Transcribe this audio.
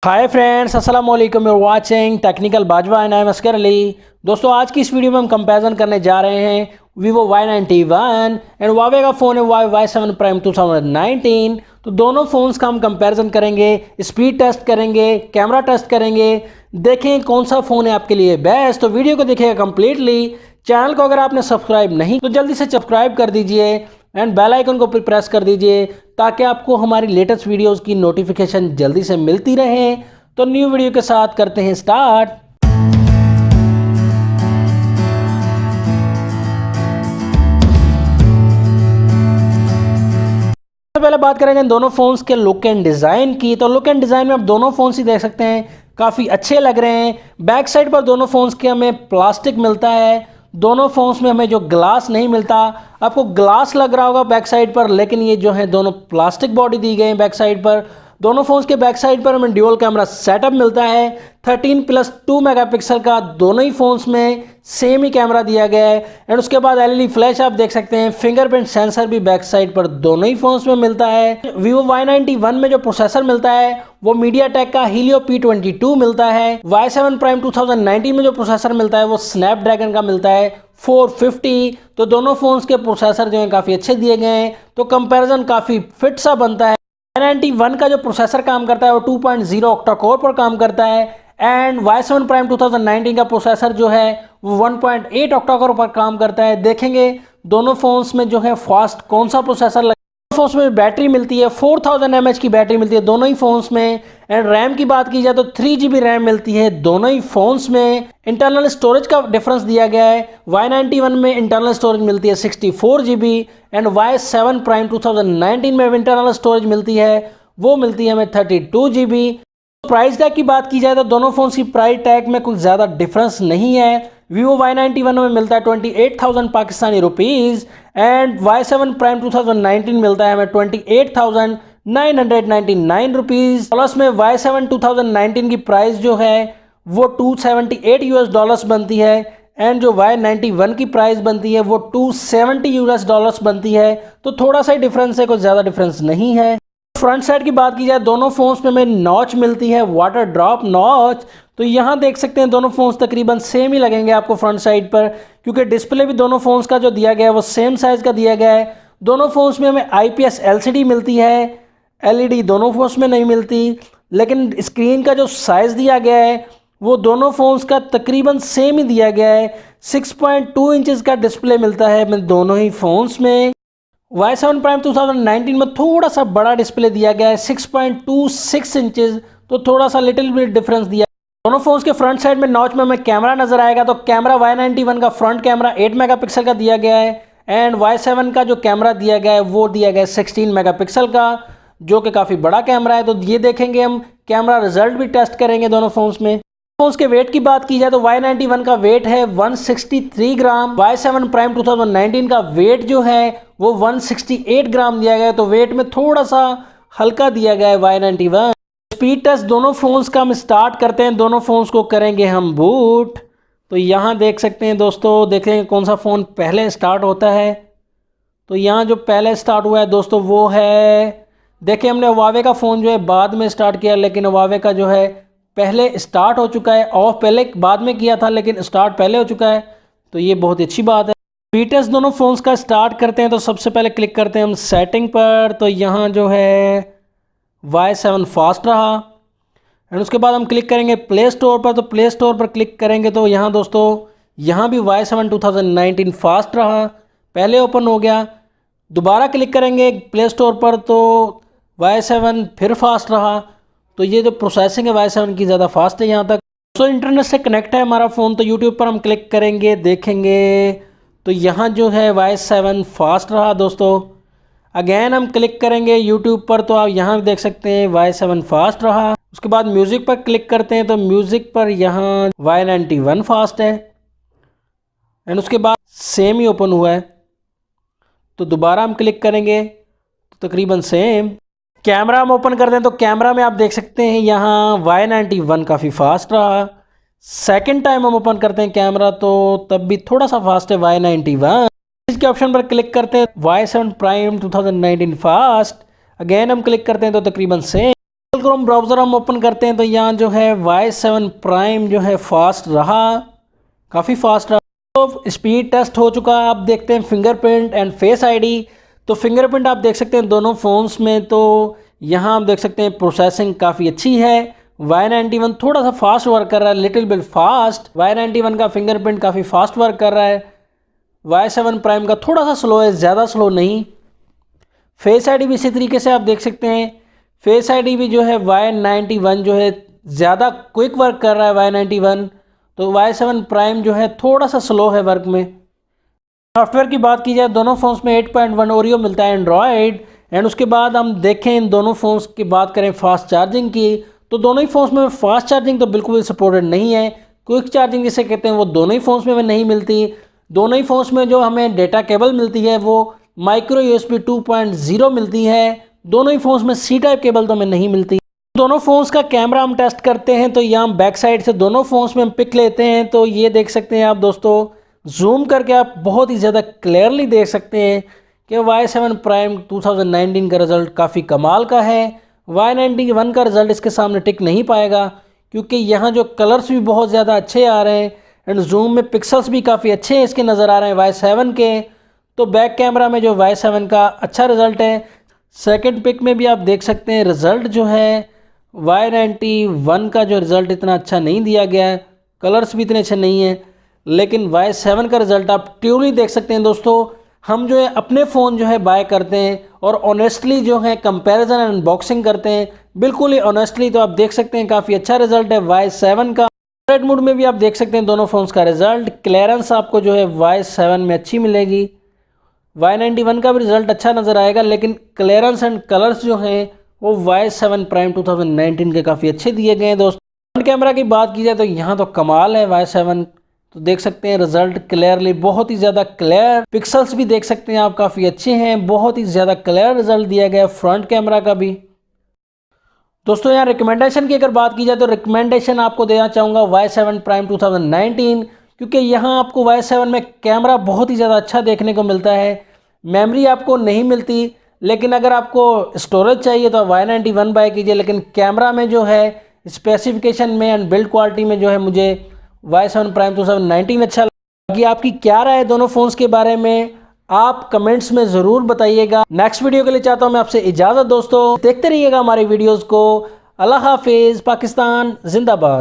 हाय friends, अस्सलाम वालेकुम। You are watching technical Bajwa and I am Askar Ali. दोस्तों, आज की इस वीडियो में हम कंपैरिजन करने जा रहे हैं Vivo Y91 एंड Huawei का फ़ोन है Huawei Y7 Prime 2019। तो दोनों फ़ोन्स का हम कंपैरिजन करेंगे, स्पीड टेस्ट करेंगे, कैमरा टेस्ट करेंगे, देखें कौन सा फ़ोन है आपके लिए बेस्ट। तो वीडियो को देखिएगा कम्प्लीटली। चैनल को अगर आपने सब्सक्राइब नहीं तो जल्दी से सब्सक्राइब कर दीजिए एंड बेल आइकन को प्रेस कर दीजिए ताकि आपको हमारी लेटेस्ट वीडियोस की नोटिफिकेशन जल्दी से मिलती रहे। तो न्यू वीडियो के साथ करते हैं स्टार्ट। सबसे पहले बात करेंगे दोनों फोन्स के लुक एंड डिज़ाइन की। तो लुक एंड डिज़ाइन में आप दोनों फोन्स ही देख सकते हैं, काफ़ी अच्छे लग रहे हैं। बैक साइड पर दोनों फोन्स के हमें प्लास्टिक मिलता है, दोनों फोन्स में हमें जो ग्लास नहीं मिलता। आपको ग्लास लग रहा होगा बैक साइड पर, लेकिन ये जो है दोनों प्लास्टिक बॉडी दी गई है बैक साइड पर। दोनों फोन्स के बैक साइड पर हमें ड्यूल कैमरा सेटअप मिलता है 13+2 मेगापिक्सल का। दोनों ही फोन्स में सेम ही कैमरा दिया गया है एंड उसके बाद एलईडी फ्लैश आप देख सकते हैं। फिंगरप्रिंट सेंसर भी बैक साइड पर दोनों ही फोन्स में मिलता है। Vivo Y91 में जो प्रोसेसर मिलता है वो MediaTek का Helio P22 मिलता है। Y7 Prime 2019 में जो प्रोसेसर मिलता है वो स्नैपड्रैगन का मिलता है 450। तो दोनों फोन्स के प्रोसेसर जो है काफ़ी अच्छे दिए गए हैं, तो कंपैरिजन काफ़ी फिट सा बनता है। Y91 का जो प्रोसेसर काम करता है वो 2.0 ऑक्टा कोर पर काम करता है एंड Y7 Prime 2019 का प्रोसेसर जो है वो 1.8 ऑक्टा कोर पर काम करता है। देखेंगे दोनों फोन्स में जो है फास्ट कौन सा प्रोसेसर लगा। फोन्स में बैटरी मिलती है 4000 mAh की बैटरी मिलती है दोनों ही फोन्स में। एंड रैम की बात की जाए तो 3GB रैम मिलती है दोनों ही फोन्स में। इंटरनल स्टोरेज का डिफरेंस दिया गया है, Y91 में इंटरनल स्टोरेज मिलती है 64GB एंड Y7 Prime 2019 में इंटरनल स्टोरेज मिलती है वो मिलती है हमें 32GB। प्राइस टैग की बात की जाए तो दोनों फोन्स की प्राइस टैग में कुछ ज़्यादा डिफरेंस नहीं है। Vivo Y91 में मिलता है 28,000 Pakistani rupees and Y7 Prime 2019 मिलता है हमें 28,999 रुपीज़। प्लस में Y7 2019 की प्राइस जो है वो $278 बनती है एंड जो Y91 की प्राइस बनती है वो $270 बनती है। तो थोड़ा सा ही डिफरेंस है, कुछ ज़्यादा डिफरेंस नहीं है। फ्रंट साइड की बात की जाए दोनों फोन्स में हमें नॉच मिलती है, वाटर ड्रॉप नॉच। तो यहाँ देख सकते हैं दोनों फोन्स तकरीबन सेम ही लगेंगे आपको फ्रंट साइड पर, क्योंकि डिस्प्ले भी दोनों फोन्स का जो दिया गया है वो सेम साइज़ का दिया गया है। दोनों फोन्स में हमें IPS LCD मिलती है, LED दोनों फोन्स में नहीं मिलती। लेकिन स्क्रीन का जो साइज़ दिया गया है वो दोनों फोन्स का तकरीबन सेम ही दिया गया है। 6.2 इंचज़ का डिस्प्ले मिलता है दोनों ही फोन्स में। Y7 Prime 2019 में थोड़ा सा बड़ा डिस्प्ले दिया गया है 6.26 इंचज़, तो थोड़ा सा लिटिल बिट डिफरेंस दिया। दोनों फोन्स के फ्रंट साइड में नॉच में हमें कैमरा नजर आएगा। तो कैमरा Y91 का फ्रंट कैमरा 8 मेगापिक्सल का दिया गया है एंड Y7 का जो कैमरा दिया गया है वो दिया गया है 16 मेगापिक्सल का, जो कि काफ़ी बड़ा कैमरा है। तो ये देखेंगे हम, कैमरा रिजल्ट भी टेस्ट करेंगे दोनों फोन्स में। फोन्स के वेट की बात की जाए तो Y91 का वेट है 163 ग्राम, Y7 Prime 2019 का वेट जो है वो 168 ग्राम दिया गया है। तो वेट में थोड़ा सा हल्का दिया गया है Y91। स्पीड टेस्ट दोनों फोन्स का हम स्टार्ट करते हैं, दोनों फोन्स को करेंगे हम बूट। तो यहाँ देख सकते हैं दोस्तों, देखेंगे कौन सा फ़ोन पहले स्टार्ट होता है। तो यहाँ जो पहले स्टार्ट हुआ है दोस्तों वो है, देखिए हमने Huawei का फ़ोन जो है बाद में स्टार्ट किया, लेकिन Huawei का जो है पहले स्टार्ट हो चुका है। ऑफ पहले बाद में किया था लेकिन स्टार्ट पहले हो चुका है, तो ये बहुत अच्छी बात है। स्पीड टेस्ट दोनों फोन्स का स्टार्ट करते हैं। तो सबसे पहले क्लिक करते हैं हम सेटिंग पर। तो यहाँ जो है Y7 फास्ट रहा एंड उसके बाद हम क्लिक करेंगे प्ले स्टोर पर। तो प्ले स्टोर पर क्लिक करेंगे तो यहाँ दोस्तों यहाँ भी Y7 2019 फास्ट रहा, पहले ओपन हो गया। दोबारा क्लिक करेंगे प्ले स्टोर पर तो Y7 फिर फास्ट रहा। तो ये जो प्रोसेसिंग है Y7 की ज़्यादा फास्ट है यहाँ तक। तो इंटरनेट से कनेक्ट है हमारा फ़ोन, तो यूट्यूब पर हम क्लिक करेंगे, देखेंगे तो यहाँ जो है Y7 फास्ट रहा दोस्तों। अगेन हम क्लिक करेंगे यूट्यूब पर, तो आप यहाँ देख सकते हैं Y7 फास्ट रहा। उसके बाद म्यूज़िक पर क्लिक करते हैं तो म्यूज़िक पर यहाँ Y91 फास्ट है एंड उसके बाद सेम ही ओपन हुआ है। तो दोबारा हम क्लिक करेंगे तो तकरीबन सेम। कैमरा हम ओपन करते हैं तो कैमरा में आप देख सकते हैं यहाँ Y91 काफ़ी फास्ट रहा। सेकंड टाइम हम ओपन करते हैं कैमरा तो तब भी थोड़ा सा फास्ट है Y91। इसके ऑप्शन पर क्लिक करते हैं Y7 Prime 2019 फास्ट। अगेन हम क्लिक करते हैं तो तकरीबन सेम। क्रोम ब्राउज़र हम ओपन करते हैं तो यहाँ जो है Y7 प्राइम जो है फास्ट रहा, काफ़ी फास्ट रहा। तो स्पीड टेस्ट हो चुका है। आप देखते हैं फिंगरप्रिंट एंड फेस आईडी। तो फिंगरप्रिंट आप देख सकते हैं दोनों फ़ोन्स में, तो यहाँ आप देख सकते हैं प्रोसेसिंग काफ़ी अच्छी है। Y91 थोड़ा सा फास्ट वर्क कर रहा है, लिटिल बिट फास्ट। Y91 का फिंगरप्रिंट काफ़ी फास्ट वर्क कर रहा है। Y7 प्राइम का थोड़ा सा स्लो है, ज़्यादा स्लो नहीं। फेस आईडी भी इसी तरीके से आप देख सकते हैं। फेस आईडी भी जो है Y91 जो है ज़्यादा क्विक वर्क कर रहा है Y91, तो Y7 प्राइम जो है थोड़ा सा स्लो है वर्क में। सॉफ्टवेयर की बात की जाए, दोनों फ़ोन्स में 8.1 ओरियो मिलता है एंड्रॉयड। एंड उसके बाद हम देखें इन दोनों फ़ोन्स की बात करें फास्ट चार्जिंग की, तो दोनों ही फ़ोन्स में फास्ट चार्जिंग तो बिल्कुल भी सपोर्टेड नहीं है। क्विक चार्जिंग जिसे कहते हैं वो दोनों ही फ़ोन्स में नहीं मिलती। दोनों ही फ़ोन्स में जो हमें डेटा केबल मिलती है वो माइक्रो USB 2.0 मिलती है। दोनों ही फ़ोन्स में C टाइप केबल तो हमें नहीं मिलती। दोनों फ़ोन्स का कैमरा हम टेस्ट करते हैं, तो यहाँ बैक साइड से दोनों फ़ोन्स में हम पिक लेते हैं। तो ये देख सकते हैं आप दोस्तों, जूम करके आप बहुत ही ज़्यादा क्लियरली देख सकते हैं कि Y7 प्राइम 2019 का रिज़ल्ट काफ़ी कमाल का है। Y91 का रिज़ल्ट इसके सामने टिक नहीं पाएगा, क्योंकि यहाँ जो कलर्स भी बहुत ज़्यादा अच्छे आ रहे हैं एंड जूम में पिक्सल्स भी काफ़ी अच्छे इसके नज़र आ रहे हैं Y7 के। तो बैक कैमरा में जो Y7 का अच्छा रिज़ल्ट है। सेकंड पिक में भी आप देख सकते हैं रिज़ल्ट जो है Y91 का जो रिज़ल्ट इतना अच्छा नहीं दिया गया है, कलर्स भी इतने अच्छे नहीं हैं। लेकिन Y7 का रिज़ल्ट आप ट्रूली देख सकते हैं दोस्तों। हम जो है अपने फ़ोन जो है बाय करते हैं और ऑनेस्टली जो है कंपैरिजन एंड अनबॉक्सिंग करते हैं, बिल्कुल ही ऑनेस्टली। तो आप देख सकते हैं काफ़ी अच्छा रिज़ल्ट है Y7 का। रेड मोड में भी आप देख सकते हैं दोनों फ़ोन्स का रिज़ल्ट। क्लियरेंस आपको जो है Y7 में अच्छी मिलेगी। Y91 का भी रिज़ल्ट अच्छा नज़र आएगा, लेकिन क्लियरेंस एंड कलर्स जो हैं वो Y7 प्राइम 2019 के काफ़ी अच्छे दिए गए हैं दोस्तों। फ्रंट कैमरा की बात की जाए तो यहाँ तो कमाल है Y7। तो देख सकते हैं रिज़ल्ट क्लियरली, बहुत ही ज़्यादा क्लियर। पिक्सल्स भी देख सकते हैं आप काफ़ी अच्छे हैं, बहुत ही ज़्यादा क्लियर रिज़ल्ट दिया गया है फ्रंट कैमरा का भी। दोस्तों यहाँ रिकमेंडेशन की अगर बात की जाए तो रिकमेंडेशन आपको देना चाहूँगा Y7 प्राइम 2019, क्योंकि यहाँ आपको Y7 में कैमरा बहुत ही ज़्यादा अच्छा देखने को मिलता है। मेमोरी आपको नहीं मिलती, लेकिन अगर आपको स्टोरेज चाहिए तो Y91 बाय कीजिए। लेकिन कैमरा में जो है स्पेसिफिकेशन में एंड बिल्ड क्वालिटी में जो है मुझे Y7 प्राइम 2019 अच्छा लगा। बाकी आपकी क्या राय है दोनों फ़ोन्स के बारे में, आप कमेंट्स में ज़रूर बताइएगा। नेक्स्ट वीडियो के लिए चाहता हूँ मैं आपसे इजाज़त दोस्तों। देखते रहिएगा हमारी वीडियोज़ को। अल्लाह हाफिज़। पाकिस्तान जिंदाबाद।